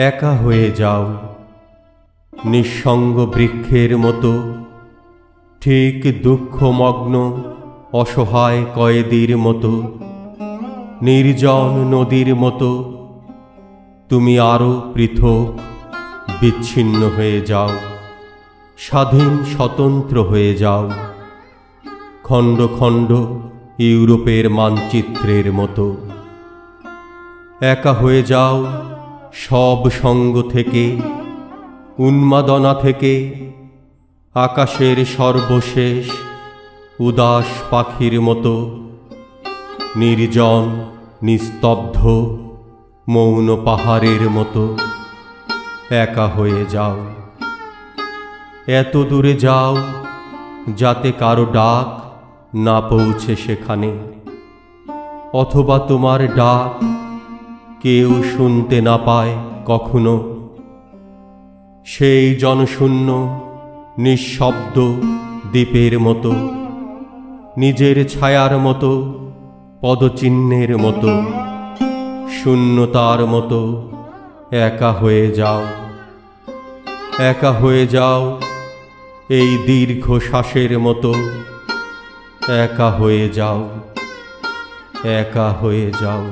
একা হয়ে যাও নিঃসঙ্গ বৃক্ষের মতো, ঠিক দুঃখমগ্ন অসহায় কয়েদির মতো, নির্জন নদীর মতো তুমি আরো পৃথক বিচ্ছিন্ন হয়ে যাও, স্বাধীন স্বতন্ত্র হয়ে যাও, খণ্ড খণ্ড ইউরোপের মানচিত্রের মতো। একা হয়ে যাও সব সঙ্গ থেকে, উন্মাদনা থেকে, আকাশের সর্বশেষ উদাস পাখির মতো, নির্জন নিস্তব্ধ মৌন পাহাড়ের মতো। একা হয়ে যাও, এত দূরে যাও যাতে কারো ডাক না পৌঁছে সেখানে, অথবা তোমার ডাক কেউ শুনতে না পায় কখনো। সেই জনশূন্য নিঃশব্দ দ্বীপের মতো, নিজের ছায়ার মতো, পদচিহ্নের মতো, শূন্যতার মতো একা হয়ে যাও। একা হয়ে যাও এই দীর্ঘ শ্বাসের মতো, একা হয়ে যাও, একা হয়ে যাও।